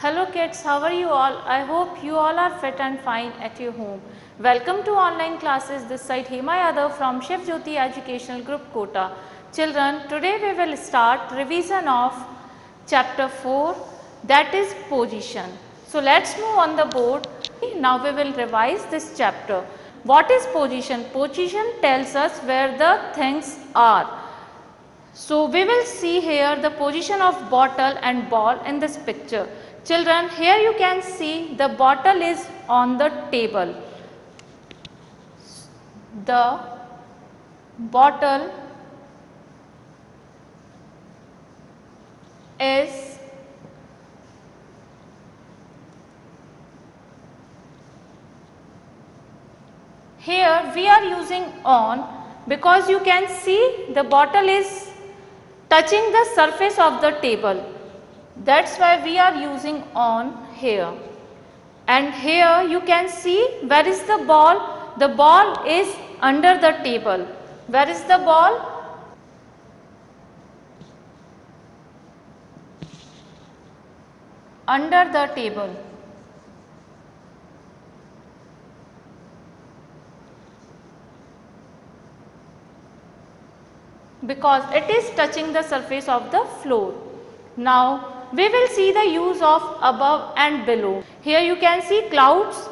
Hello kids, how are you all? I hope you all are fit and fine at your home. Welcome to online classes. This side Hema Yadav from Shiv Jyoti Educational Group Kota. Children, today we will start revision of chapter 4, that is position. So let's move on the board. Now we will revise this chapter. What is position? Position tells us where the things are. So we will see here the position of bottle and ball in this picture. Children, here you can see the bottle is on the table. The bottle is here we are using on because you can see the bottle is touching the surface of the table. That's why we are using on here. And here you can see where is the ball? The ball is under the table. Where is the ball? Under the table. Because it is touching the surface of the floor. Now we will see the use of above and below. Here you can see clouds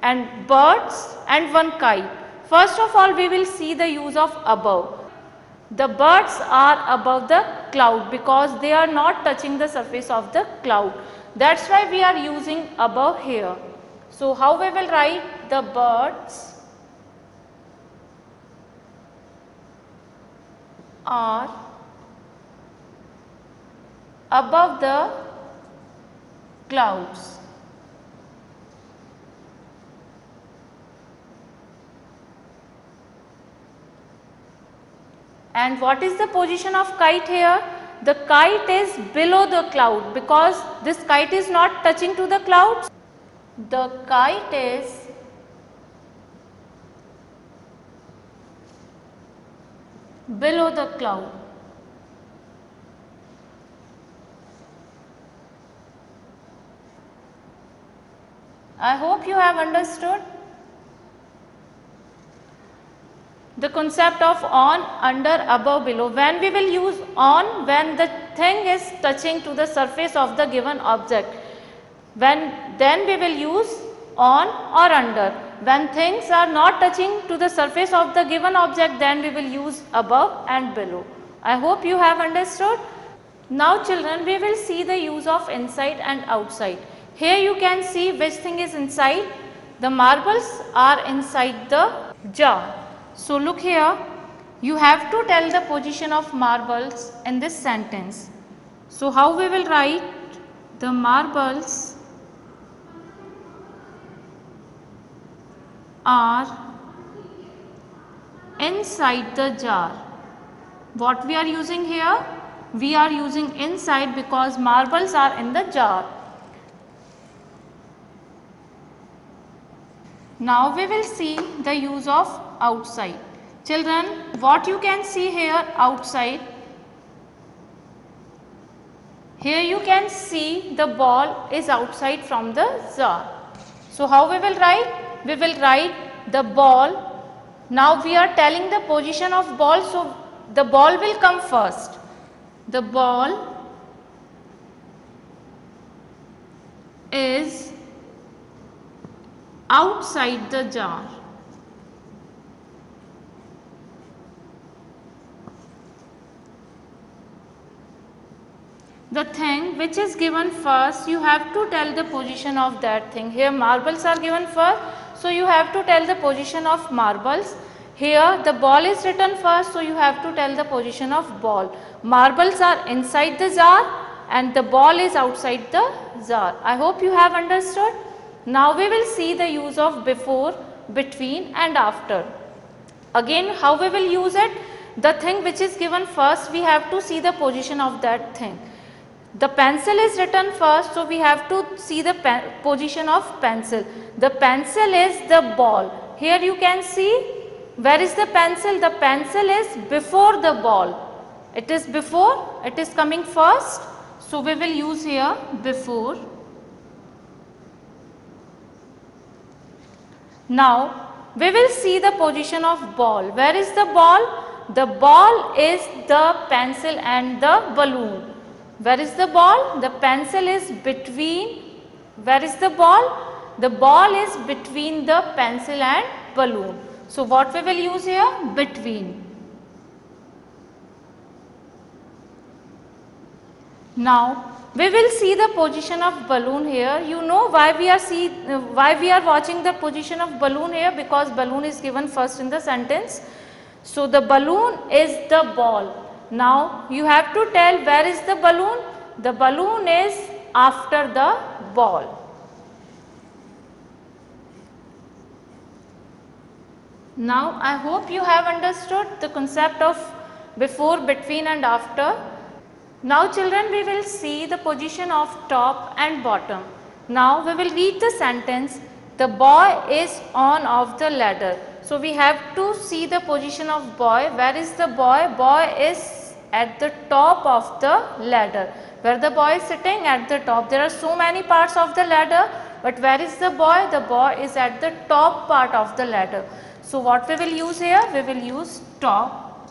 and birds and one kite. First of all we will see the use of above. The birds are above the cloud because they are not touching the surface of the cloud. That's why we are using above here. So how we will write? The birds are above the clouds. And what is the position of kite here? The kite is below the cloud because this kite is not touching to the clouds. The kite is below the cloud. I hope you have understood the concept of on, under, above, below. When we will use on? When the thing is touching to the surface of the given object. Then we will use on or under. When things are not touching to the surface of the given object, then we will use above and below. I hope you have understood. Now children, we will see the use of inside and outside. Here you can see which thing is inside. The marbles are inside the jar. So look here, you have to tell the position of marbles in this sentence. So how we will write? The marbles are inside the jar. What we are using here? We are using inside because marbles are in the jar. Now we will see the use of outside. Children, what you can see here outside? Here you can see the ball is outside from the jar. So how we will write? We will write the ball. Now we are telling the position of ball, so the ball will come first. The ball is outside the jar. The thing which is given first, you have to tell the position of that thing. Here marbles are given first, so you have to tell the position of marbles. Here the ball is written first, so you have to tell the position of ball. Marbles are inside the jar and the ball is outside the jar. I hope you have understood. Now we will see the use of before, between and after. Again, how we will use it? The thing which is given first, we have to see the position of that thing. The pencil is written first, so we have to see the position of pencil. The pencil is the ball. Here you can see, where is the pencil? The pencil is before the ball. It is before, it is coming first. So we will use here before. Now we will see the position of ball. Where is the ball? The ball is the pencil and the balloon. Where is the ball? The pencil is between. Where is the ball? The ball is between the pencil and balloon. So what we will use here? Between. Now we will see the position of balloon here. You know why we are watching the position of balloon here? Because balloon is given first in the sentence. So the balloon is the ball. Now you have to tell where is the balloon. The balloon is after the ball. Now I hope you have understood the concept of before, between and after. Now children, we will see the position of top and bottom. Now we will read the sentence, the boy is on of the ladder. So we have to see the position of boy. Where is the boy? Boy is at the top of the ladder. Where the boy is sitting? At the top. There are so many parts of the ladder, but where is the boy? The boy is at the top part of the ladder. So what we will use here? We will use top,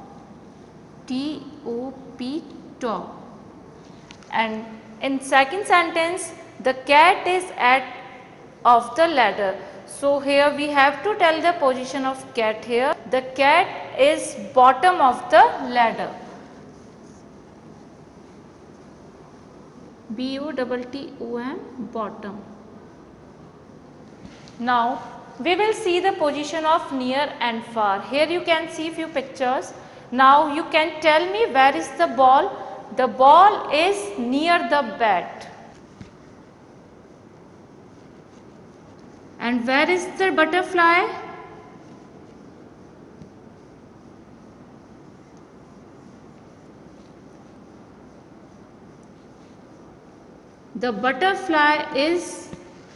T-O-P, top. And in second sentence, the cat is at of the ladder. So here we have to tell the position of cat here. The cat is bottom of the ladder. B-O-T-T-O-M, bottom. Now we will see the position of near and far. Here you can see few pictures. Now you can tell me where is the ball. The ball is near the bat. And where is the butterfly? The butterfly is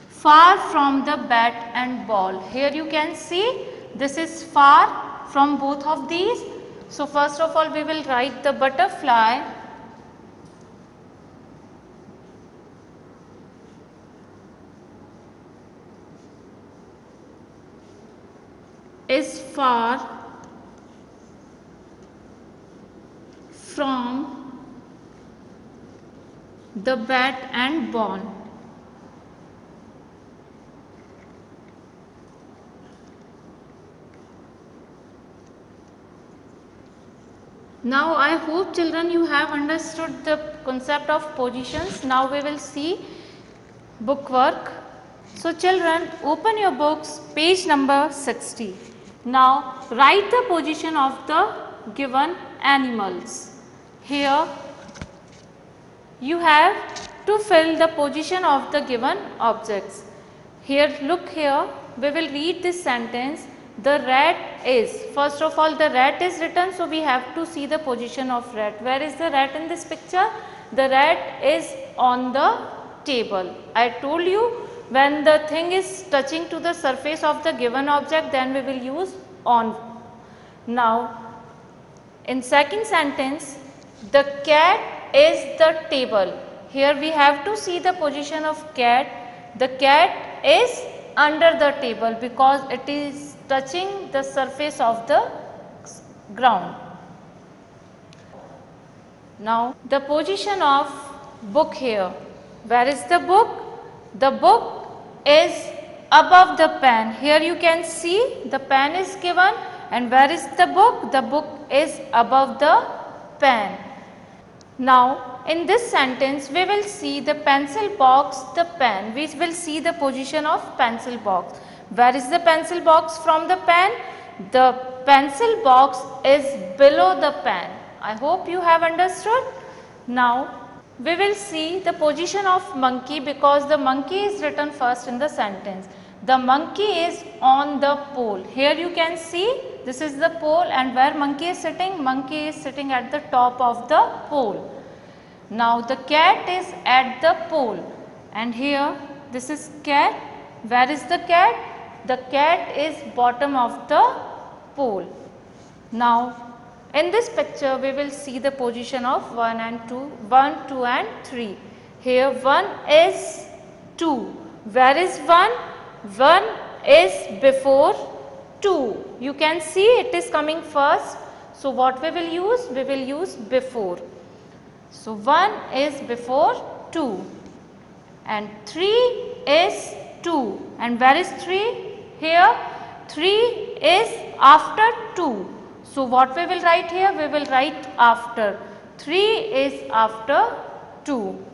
far from the bat and ball. Here you can see this is far from both of these. So first of all we will write the butterfly is far from the bat and ball. Now I hope children you have understood the concept of positions. Now we will see book work. So children, open your books, page number 60. Now write the position of the given animals. Here you have to fill the position of the given objects. Here, look here, we will read this sentence. The rat is, first of all the rat is written, so we have to see the position of rat. Where is the rat in this picture? The rat is on the table. I told you when the thing is touching to the surface of the given object, then we will use on. Now in second sentence, the cat is the table. Here we have to see the position of cat. The cat is under the table because it is touching the surface of the ground. Now the position of book here. Where is the book? The book is above the pen. Here you can see the pen is given, and where is the book? The book is above the pen. Now in this sentence we will see the pencil box, the pen. We will see the position of pencil box. Where is the pencil box from the pen? The pencil box is below the pen. I hope you have understood. Now we will see the position of monkey because the monkey is written first in the sentence. The monkey is on the pole. Here you can see this is the pole, and where monkey is sitting? Monkey is sitting at the top of the pole. Now the cat is at the pole, and here this is cat. Where is the cat? The cat is bottom of the pole. Now in this picture we will see the position of 1 and 2, 1, 2 and 3. Here 1 is 2. Where is 1? 1 is before 2. You can see it is coming first. So, what we will use? We will use before. So, 1 is before 2 and 3 is 2, and where is 3? Here 3 is after 2. So, what we will write here? We will write after. 3 is after 2.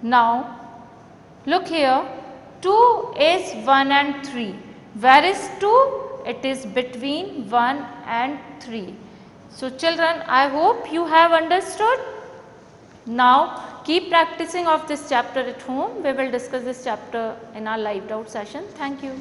Now, look here, 2 is 1 and 3. Where is 2? It is between 1 and 3. So, children, I hope you have understood. Now, keep practicing of this chapter at home. We will discuss this chapter in our live doubt session. Thank you.